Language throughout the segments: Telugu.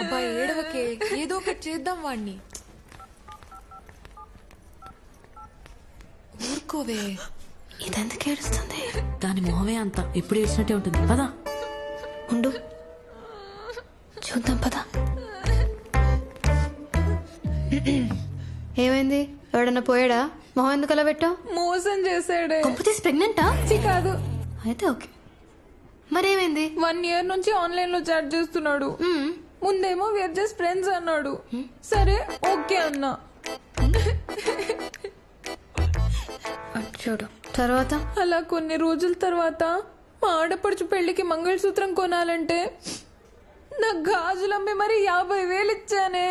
అబ్బా ఏడవకే, ఏదో ఒకటి చేద్దాం వాణ్ణి. ఊరుకోవే. ఇదెందుకు ఏడుస్తుంది? దాని మొహమే అంత ఎప్పుడు ఏడ్చినట్టే ఉంటుంది. పదా ఉండు చూద్దాం పదా. ఏమైంది? ఎవడన్నా పోయాడా? మొహం ఎందుకు అలా పెట్టావు? మోసం చేశాడే. కంపెనీస్ ప్రెగ్నెంటా? కాదు. అయితే ఓకే. మరేమైంది? 1 year నుంచి ఆన్లైన్ లో చాట్ చేస్తున్నాడు. ముందేమో వేర్ జస్ట్ ఫ్రెండ్స్ అన్నాడు. సరే ఓకే అన్నా. చూడు తర్వాత అలా కొన్ని రోజుల తర్వాత మా ఆడపడుచు పెళ్లికి మంగళసూత్రం కొనాలంటే నా గాజులమ్మి మరి 50,000 ఇచ్చానే.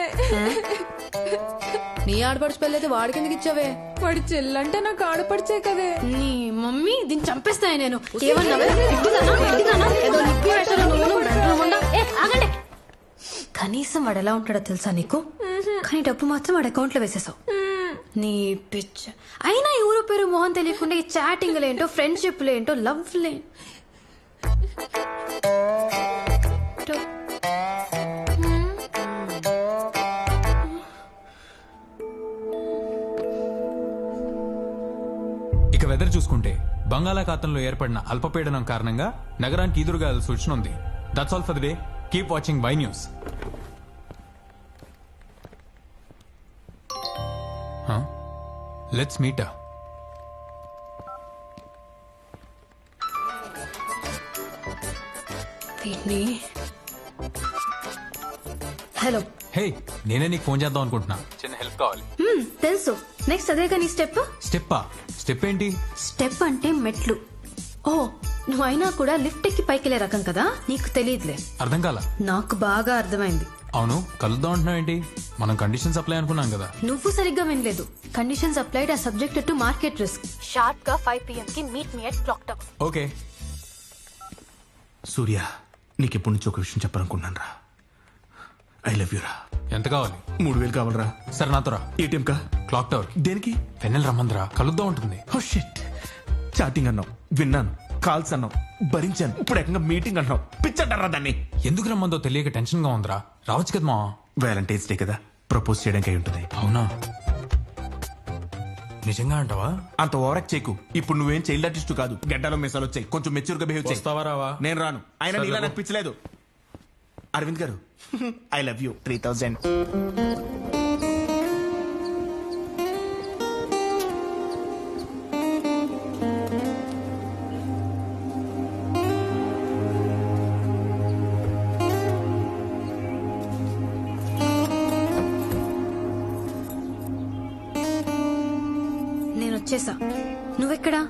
నీ ఆడపడుచు పెళ్ళైతే వాడికి ఎందుకు ఇచ్చావే? వాడి చెల్లంటే నాకు ఆడపడిచే కదే. నీ మమ్మీ దీన్ని చంపేస్తాయి. నేను ఏమన్నావే? ఏదో నిప్పి వేషాలు నువ్వు మెంటల్ ఉండా? ఆగండి. కనీసం వాడు ఎలా ఉంటాడో తెలుసా నీకు? కానీ డబ్బు మాత్రం వాడి అకౌంట్ లో వేసేసావు. నీ పిచ్చ. అయినా ఈ ఊరు పేరు మొహం తెలియకుండా ఈ చాటింగ్ లేంటో ఫ్రెండ్షిప్ లేంటో లవ్ లే. ఇక వెదర్ చూసుకుంటే బంగాళాఖాతంలో ఏర్పడిన అల్పపీడనం కారణంగా నగరానికి ఈదురుగా సూచన ఉంది. That's all for the day. Keep watching Y news. Let's meet. Hello. Hey, నేనే నీకు ఫోన్ చేద్దాం అనుకుంటున్నా. చిన్న హెల్ప్ కావాలి. తెలుసు. నెక్స్ట్ అదేగా నీ స్టెప్. స్టెప్ ఏంటి? స్టెప్ అంటే మెట్లు. ఓ, నువ్వు అయినా కూడా లిఫ్ట్ ఎక్కి పైకి రకం కదా, నీకు తెలియదులే. అర్థం కాల. నాకు బాగా అర్థమైంది. అవును, కలుద్దాం అంటున్నావు ఏంటి? మనం కండిషన్స్ అప్లై అనుకున్నాం కదా. నువ్వు సరిగ్గా వినలేదు. Conditions applied or subjected to market risk. Sharp గా 5 PM కి meet me at clock tower. Okay. Surya, నీకెప్పటి నుంచి ఒక విషయం చెప్పాలనుకున్నాను రా. ఐ లవ్ యూ రా. ఎంత కావాలి? 3,000 కావాలరా. సరే నాతో రా. ఏటీఎం కా? Clock tower. దేనికి? వెన్నెల రమ్మందిరా, కలుద్దాం ఉంటుంది. Oh shit. చాటింగ్ అన్నావు, విన్నాను. కాల్స్ అన్నావు, భరించాను. ఇప్పుడు ఏకంగా మీటింగ్ అన్నావు. పిచ్చంటారా దాన్ని? ఎందుకు రమ్మందో తెలియక టెన్షన్ గా ఉందిరా. రావచ్చు కదా మా. వ్యాలంటైన్స్ డే కదా, ప్రపోజ్ చేయడానికి అయి ఉంటుంది. అవునా? నిజంగా అంటావా? అంత ఓవరాక్ట్ చేయకు. ఇప్పుడు నువ్వేం చైల్డ్ ఆర్టిస్ట్ కాదు. గడ్డలో మీసాలు వచ్చాయి. కొంచెం మెచ్యూర్ గా బిహేవ్ చేయి. వస్తావా రావా? నేను రాను. అయినా నీలా నాకు పిచ్చలేదు. అరవింద్ గారు, ఐ లవ్ యూ. 3,000. నేను వచ్చేసా. నువ్వెక్కడా?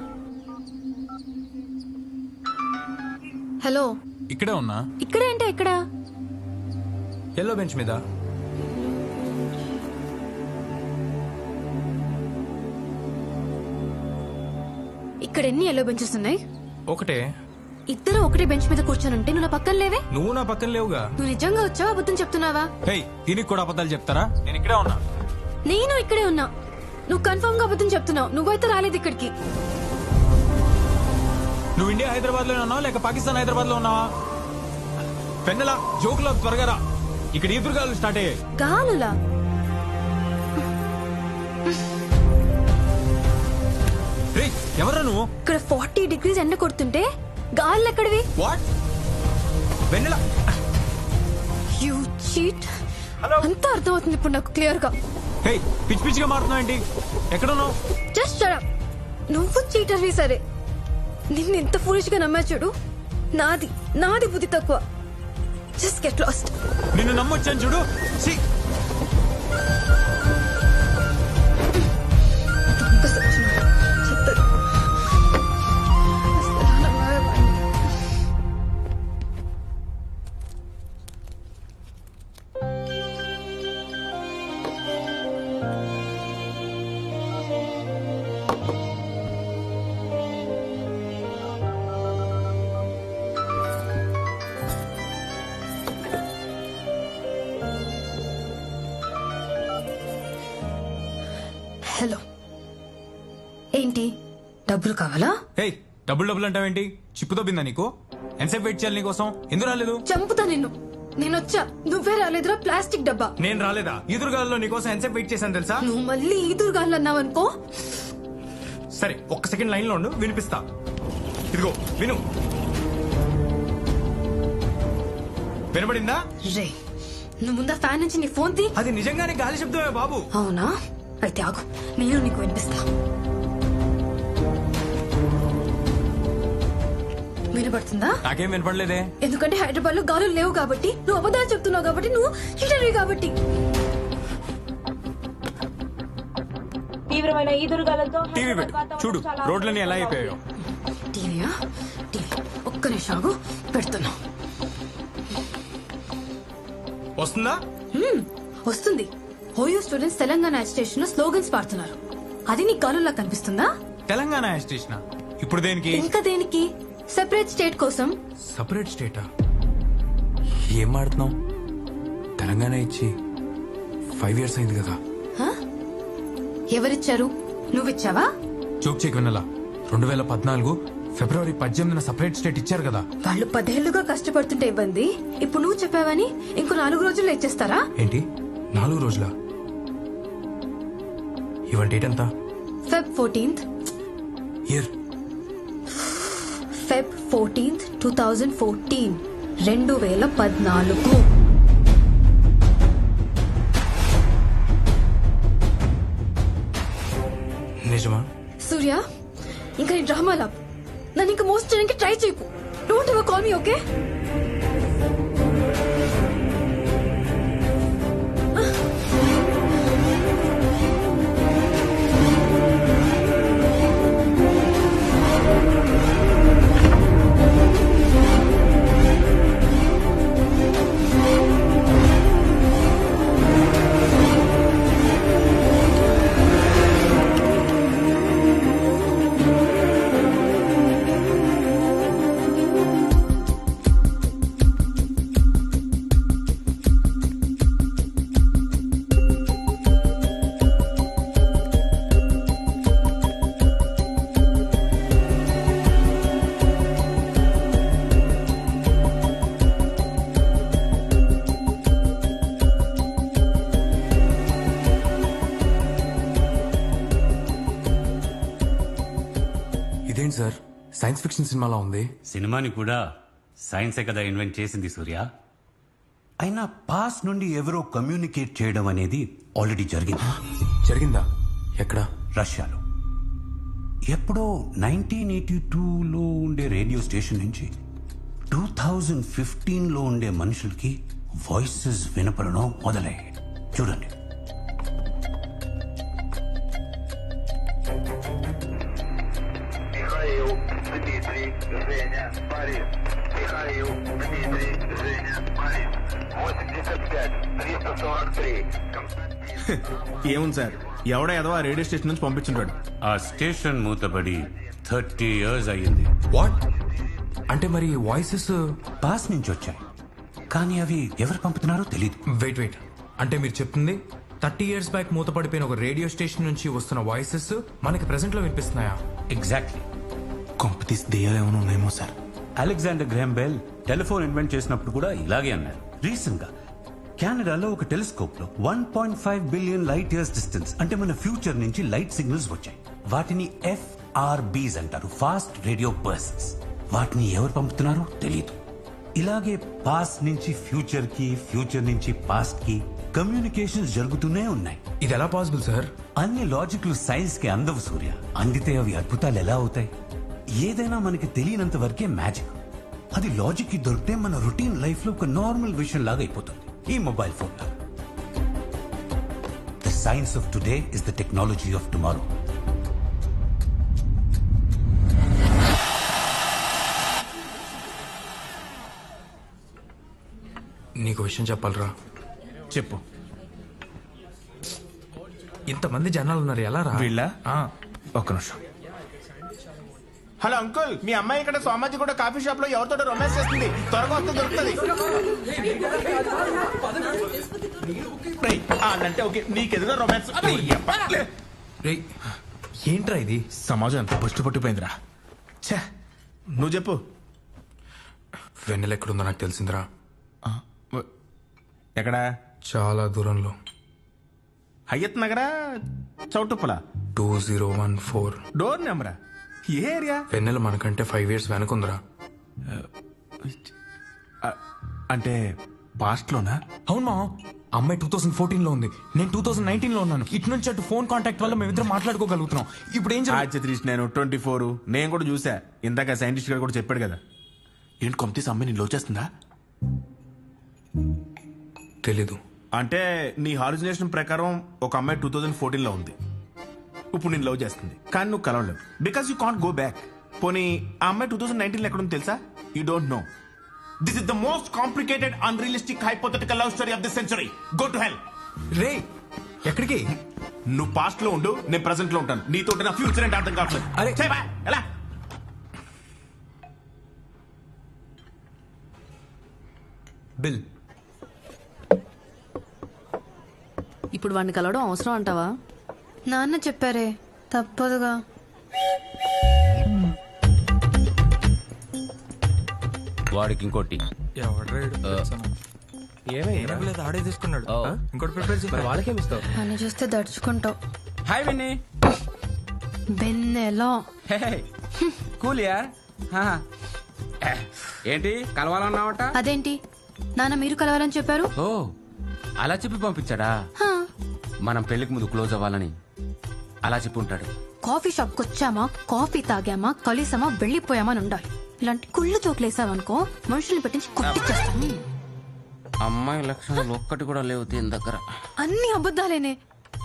హలో. ఇక్కడే ఉన్నా. ఇక్కడేంటే? ఎక్కడా? ఎల్లో బెంచ్ మీద. ఇక్కడ ఎన్ని ఎల్లో బెంచెస్ ఉన్నాయి? ఒకటే. ఇద్దరు ఒకటే బెంచ్ మీద కూర్చొనుంటే నువ్వు నా పక్కన లేవే. నువ్వు నా పక్కన లేవుగా. నువ్వు నిజంగా వచ్చావా అబద్ధం చెప్తున్నావా? హే, దీనికి కూడా అబద్ధాలు చెప్తారా? నేను ఇక్కడే ఉన్నా. నేను ఇక్కడే ఉన్నా. నువ్వు కన్ఫర్మ్ గా అబద్ధం చెప్తున్నావు. నువ్వైతే రాలేదు ఇక్కడికి. నువ్వు ఇండియా హైదరాబాద్ లో ఉన్నావా లేక పాకిస్తాన్ హైదరాబాద్ లో ఉన్నావా? పెన్నెల జోకులో త్వరగా రా. ఇక్కడ ఈదురుగాలు స్టార్ట్ అయ్యాయి. గాలులా? రే, ఎవరా నువ్వు? ఇక్కడ 40 degrees ఎండ కొడుతుంటే గాలు ఎక్కడివి? వాట్? Vennela, you cheat. అంతా అర్థమవుతుంది ఇప్పుడు నాకు క్లియర్ గా. హే, పిచ్చి పిచ్చిగా మారుతున్నావు ఏంటి? ఎక్కడున్నావు? Just shut up. నువ్వు చీటర్వి సరే. నిన్ను ఎంత ఫూలిష్ గా నమ్మా చూడు. నాది బుద్ధి తక్కువ. Just get lost. నిన్ను నమ్మొచ్చాను చూడు. హలో. ఏంటి? డబ్బులు కావాలా? హే, డబ్బులు అంటావేంటి? చిప్పు దొబ్బిందా నీకు? ఎంతసేపు వెయిట్ చేయాలి నీకోసం? ఎందుకు రాలేదు? చంపుతా నిన్ను. నేను వచ్చా, నువ్వే రాలేదురా ప్లాస్టిక్ డబ్బా. నేను రాలేదా? ఎదురుగాల్లో నీకోసం ఎంతసేపు వెయిట్ చేశాను తెలుసా? నువ్వు మళ్ళీ ఈదురుగాళ్ళు అన్నావనుకో. సరే ఒక్క సెకండ్ లైన్ లో ఉండు, వినిపిస్తా. ఇదిగో విను. వినపడిందా? రే, నువ్వు ముందా ఫ్యాన్ నుంచి నీ ఫోన్ తీ. అది నిజంగానే గాలి శబ్దమే బాబు. అవునా? అయితే ఆగు, నేను నీకు వినిపిస్తా. వినపడుతుందా? నాకేం వినపడలేదే. ఎందుకంటే హైదరాబాద్ లో గాలులు లేవు కాబట్టి, నువ్వు అబద్ధాలు చెప్తున్నావు కాబట్టి, నువ్వు హిటరీ కాబట్టి. తీవ్రమైన ఈదురుగాలతో టీవీ పెట్టు, చూడు రోడ్లన్నీ ఎలా అయిపోయాయో. టీవీయా? టీవీ ఒక్క నిమిషం ఆగు, పెడుతున్నా. వస్తుందా? వస్తుంది. ఓయూ స్టూడెంట్స్ తెలంగాణ అజిటేషన్ లో స్లోగన్స్ పాడుతున్నారు. అది నీ గాలుల్లా కనిపిస్తుందా? తెలంగాణ స్టేషన్ ఇప్పుడు దేనికి? ఇంకా దేనికి? సెపరేట్ స్టేట్ కోసం. సపరేట్ స్టేటా? ఏం మాడుతున్నావు? తెలంగాణ ఇచ్చి 5 years అయింది కదా. ఎవరిచ్చారు? నువ్విచ్చావా? చూప్ చెక్ వినలా. 2014 February 18న సపరేట్ స్టేట్ ఇచ్చారు కదా. వాళ్ళు 10 ఏళ్లుగా కష్టపడుతుంటే ఇబ్బంది, ఇప్పుడు నువ్వు చెప్పావని ఇంకో 4 రోజుల్లో ఇచ్చేస్తారా? ఏంటి 4 రోజులా? ఇవాళ డేట్ ఎంత? Feb 14th. Year Feb 14th, 2014. 2014. నిజమా? సూర్య, ఇంకా నీ డ్రామా లాప్. నన్ను ఇంకా మోస్ట్ చేయడానికి ట్రై చేయకు. Don't ever call me, okay? ఇదేంటి సార్, సైన్స్ ఫిక్షన్ సినిమాలా ఉంది. సినిమాని కూడా సైన్సే కదా ఇన్వెంట్ చేసింది సూర్య. అయినా పాస్ నుండి ఎవరో కమ్యూనికేట్ చేయడం అనేది ఆల్రెడీ జరిగింది. జరిగిందా? ఎక్కడ? రష్యాలో. ఎప్పుడో 1982లో ఉండే రేడియో స్టేషన్ నుంచి 2015లో ఉండే మనుషులకి వాయిసెస్ వినపడడం మొదలయ్యాయి. చూడండి. Михаил, Дмитрий, Женя, Борис. Михаил, Дмитрий, Женя, Борис. 85, 343. Константин. ఏముంది సార్, ఎవడో ఏదో ఆ రేడియో స్టేషన్ నుంచి పంపించుంటాడు. ఆ స్టేషన్ మూతపడి 30 years అయ్యింది. వాట్? అంటే మరి వాయిసెస్? పాస్ నుంచి వచ్చాయి, కానీ అవి ఎవరు పంపుతున్నారో తెలియదు. వెయిట్, అంటే మీరు చెప్తుంది 30 years బ్యాక్ మూతపడిపోయిన ఒక రేడియో స్టేషన్ నుంచి వస్తున్న వాయిసెస్ మనకి ప్రెసెంట్ లో వినిపిస్తున్నాయా? ఎగ్జాక్ట్లీ. కొంపతీసి దెయ్యాలు ఏమైనా ఉన్నాయేమో sir. Alexander Graham bell telephone invent చేసినప్పుడు కూడా ఇలాగే అన్నారు. రీసెంట్ గా కెనడాలో ఒక టెలిస్కోప్ లో 1.5 billion light years డిస్టెన్స్, అంటే మన ఫ్యూచర్ నుంచి లైట్ సిగ్నల్స్ వచ్చాయి. వాటిని FRBs అంటారు, ఫాస్ట్ రేడియో బర్స్ట్స్. వాటిని ఎవరు పంపుతున్నారో తెలియదు. ఇలాగే పాస్ట్ నుంచి ఫ్యూచర్ కి, ఫ్యూచర్ నుంచి పాస్ట్ కి కమ్యూనికేషన్స్ జరుగుతూనే ఉన్నాయి. ఇది ఎలా పాసిబుల్ సార్? అన్ని లాజిక్లు సైన్స్ కి అందవు సూర్య. అందితే అవి అద్భుతాలు ఎలా అవుతాయి? ఏదైనా మనకి తెలియనంత వరకే మ్యాజిక్. అది లాజిక్ కి దొరికితే మన రొటీన్ లైఫ్ లో ఒక నార్మల్ విషయం లాగా అయిపోతుంది. ఈ మొబైల్ ఫోన్ లాగా. The science of today is the technology of tomorrow. నీకు విషయం చెప్పాలరా. చెప్పు. ఇంతమంది జనాలు ఉన్నారు, ఎలా రా? వీళ్ళ ఆ, ఒక్క నిమిషం. హలో అంకుల్, మీ అమ్మాయి ఇక్కడ సోమాజీ కూడా కాఫీ షాప్ లో ఎవరితో రొమాన్స్ చేస్తుంది, త్వరగా వస్తే దొరుకుతుంది. అంటే ఓకే, నీకెదురుగా రొమాన్స్. రేయ్, ఏంట్రా ఇది? సమాజం అంతా పట్టు పట్టిపోయిందిరా. ఛే, నువ్వు చెప్పు. వెన్నెల ఎక్కడుందో నాకు తెలిసిందిరా. ఎక్కడా? చాలా దూరంలో. హయ్యత్ నగరా చౌటుప్పల? 2014. డోర్ నెంబరా? ఏ ఏరియా? వెన్నెల మనకంటే 5 years వెనకుందిరా. అంటే పాస్ట్ లోనా? అవును మా అమ్మాయి 2014 లో ఉంది, నేను 2019 లో ఉన్నాను. ఇటు నుంచి అటు ఫోన్ కాంటాక్ట్ వల్ల మేమిద్దరం మాట్లాడుకోగలుగుతున్నాం. ఇప్పుడు ఏం జరుగుతుంది? ఆచత్రీష్ నేను 24. నేను కూడా చూసా, ఇందాక సైంటిస్ట్ గారు కూడా చెప్పాడు కదా. ఏంటి కొంతీస్ అమ్మాయి నేను లవ్ చేస్తుందా? తెలీదు. అంటే నీ హాలుసినేషన్ ప్రకారం ఒక అమ్మాయి 2014 లో ఉంది, ఇప్పుడు నేను లవ్ చేస్తుంది, కానీ నువ్వు కలవలేవు because you can't go back. పోనీ ఆ అమ్మాయి 2019 లో ఎక్కడ ఉంది తెలుసా? You don't know. This is the most complicated unrealistic hypothetical love story of the century. Go to hell. రే ఎక్కడికి? నువ్వు పాస్ట్ లో ఉండు, నేను ప్రెసెంట్ లో ఉంటాను. నీతో నా ఫ్యూచర్ అంటే అర్థం కావట్లేదు. అరే. ఛే, బా, ఎలా? బిల్. ఇప్పుడు వాడిని కలవడం అవసరం అంటావా? నాన్న చెప్పారే, తప్పదుగా. వాడికి ఇంకోటి ఆడే తీసుకున్నాడు. ఇంకోటి ప్రిపేర్ చేసి వాళ్ళకేమిస్తావు? నన్ను చూస్తే దడుచుకుంటావు. Hi Vinny. బెన్నెలో కూల్ యార్. ఏంటి కలవాలన్నావట? అదేంటి నాన్న మీరు కలవాలని చెప్పారు? ఓ అలా చెప్పి పంపించాడా? హా. మనం పెళ్లికి ముందు క్లోజ్ అవ్వాలని అలా చెప్పి ఉంటాడు. కాఫీ షాప్ కి వచ్చామా, కాఫీ తాగామా, కలిసామా, వెళ్ళిపోయామా అని ఉండాలి. ఇలాంటి కుళ్ళు చోట్లేసావనుకో మనుషుల్ని పెట్టించి కుట్టిచ్చేస్తాను. అమ్మాయి లక్షణాలు ఒక్కటి కూడా లేవు దీని దగ్గర. అన్ని అబద్ధాలేనే.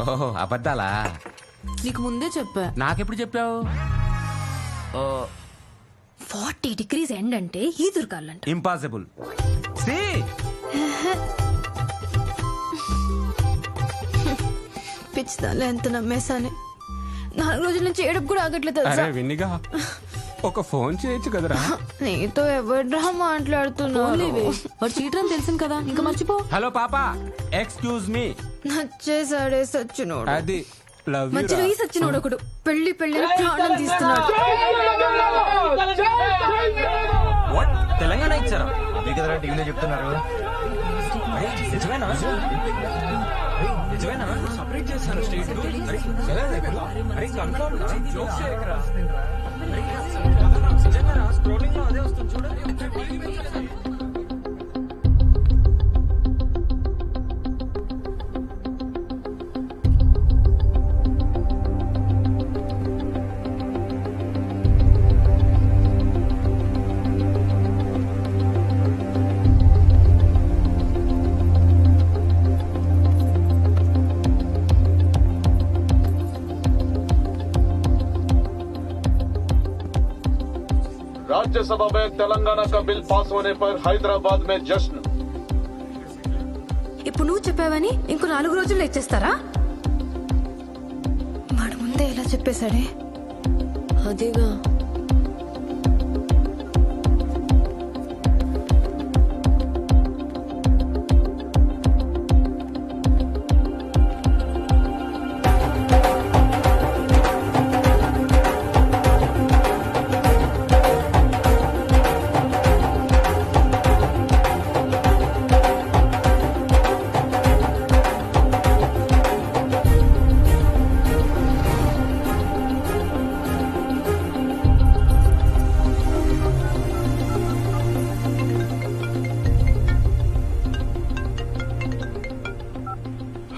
ఓహో అబద్ధాలా? నీకు ముందే చెప్పా. నాకెప్పుడు చెప్పావు? ఓ 40 degrees ఎండ్ అంటే ఈదురుగాలంట. ఇంపాసిబుల్. సి పిచ్చిదాన్ని ఎంత నమ్మేశానే. 4 రోజుల నుంచి ఏడుపు కూడా ఆగట్లేదు తెలుసా? విన్నిగా ఒక ఫోన్ చేయొచ్చు కదరా. నీతో ఎవడ్రా మాట్లాడుతున్నావు? వాడు చీటర్ అని తెలిసింది కదా, ఇంకా మర్చిపో. హలో పాపా, ఎక్స్క్యూజ్ మీ. నచ్చేసాడే సచ్చినోడు. అది లవ్ యూ. మధ్యలో ఈ సచ్చినోడు ఒకడు పెళ్లి పెళ్లి అని ప్రాణం తీస్తున్నాడు. తెలంగాణ ఇచ్చారా? టీవీలో చెప్తున్నారు. సపరేట్ చేస్తారు స్టేట్. స్క్రోలింగ్ లో అదే వస్తుంది చూడండి. राज्यसभा में तेलंगाना का बिल पास होने पर हैदराबाद में जश्न। ఇప్పుడు నువ్వు చెప్పావని ఇంకో 4 రోజుల్లో ఇచ్చేస్తారా? వాడు ముందే ఇలా చెప్పేశాడే. అదేగా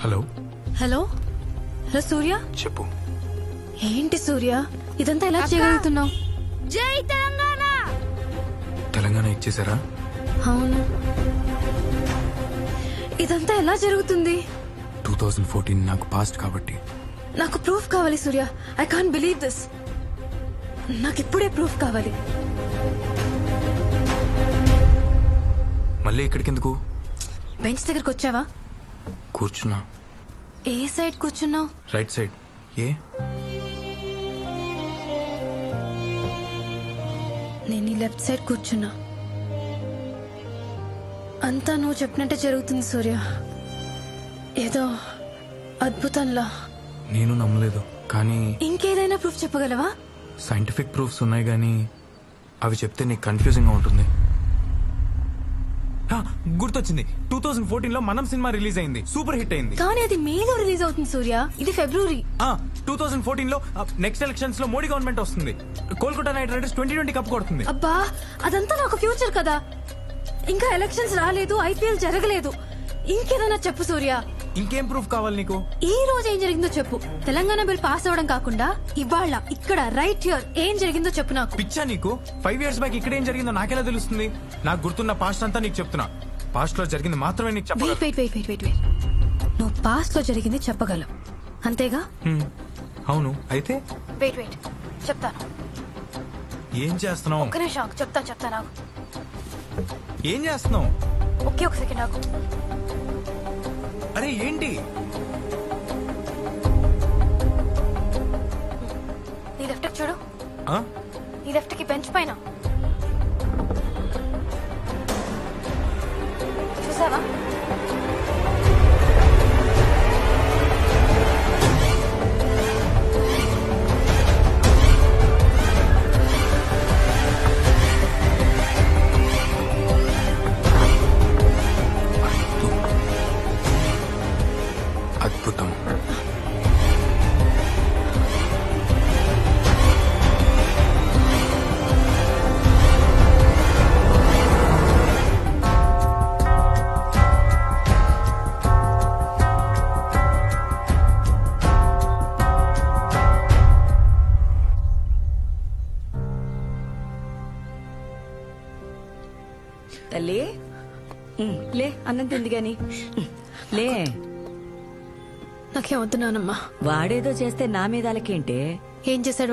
హలో హలో హలో సూర్య. చెప్పు. ఏంటి సూర్య ఇదంతా ఎలా చేయగలుగుతున్నావు? జై తెలంగాణ. తెలంగాణ ఇచ్చేసారా? అవును. ఇదంతా ఎలా జరుగుతుంది? 2014 నాకు పాస్ట్ కాబట్టి. నాకు ప్రూఫ్ కావాలి Surya. I can't believe this. నాకు ఇప్పుడే ప్రూఫ్ కావాలి. మళ్ళీ ఇక్కడికి ఎందుకు? బెంచ్ దగ్గరకు వచ్చావా? కూర్చున్నా. ఏ సైడ్ కూర్చున్నావు? Right side. ఏ? నేను ఈ లెఫ్ట్ సైడ్ కూర్చున్నా. అంతా నువ్వు చెప్పినట్టే జరుగుతుంది సూర్య. ఏదో అద్భుతంలా. నేను నమ్మలేదు, కానీ ఇంకేదైనా ప్రూఫ్ చెప్పగలవా? సైంటిఫిక్ ప్రూఫ్స్ ఉన్నాయి, కానీ అవి చెప్తే నీకు కన్ఫ్యూజింగ్ గా ఉంటుంది. గుర్తొచ్చింది 2014 లో మనం సినిమా రిలీజ్ అయింది, సూపర్ హిట్ అయింది. కానీ అది మేలో రిలీజ్ అవుతుంది సూర్య, ఇది ఫిబ్రవరి. 2014 లో నెక్స్ట్ ఎలక్షన్స్ లో మోడీ గవర్నమెంట్ వస్తుంది, కోల్కతా నైట్ రైడర్స్ 2020 కప్ కొడుతుంది. అబ్బా అదంతా నాకు ఫ్యూచర్ కదా, ఇంకా ఎలక్షన్స్ రాలేదు, ఐపీఎల్ జరగలేదు. ఇంకేదైనా చెప్పు సూర్య. ఇంకేం ప్రూఫ్ కావాలి నీకు? ఈ రోజు ఏం జరిగిందో చెప్పు. తెలంగాణ బిల్ పాస్ అవడం కాకుండా ఇవాళ ఇక్కడ రైట్ హియర్ ఏం జరిగిందో చెప్పు నాకు. పిచ్చా నీకు? 5 years బ్యాక్ ఇక్కడ ఏం జరిగిందో నాకెలా తెలుస్తుంది? నాకు గుర్తున్న పాస్ట్ అంతా నీకు చెప్తున్నా, పాస్ట్ లో జరిగింది మాత్రమే నీకు చెప్పగలను. వెయిట్ నువ్వు పాస్ట్ లో జరిగింది చెప్పగలవు అంతేగా? అవును, అయితే వెయిట్ చెప్తాను. ఏం చేస్తున్నావు? ఒక్క నిమిషం చెప్తాను. ఏం చేస్తున్నావు? ఒకే ఒక సెకండ్ ఆగు. అరే ఏంటి? నీ లెఫ్ట్ చూడు, ఆ? నీ లెఫ్ట్ కి బెంచ్ పైన చూసావా? అద్భుతం. తల్లి లే, అన్నం తింది గాని లే. నాకేమవుతున్నానమ్మా. వాడేదో చేస్తే నా మీద అలకేంటే? ఏం చేశాడు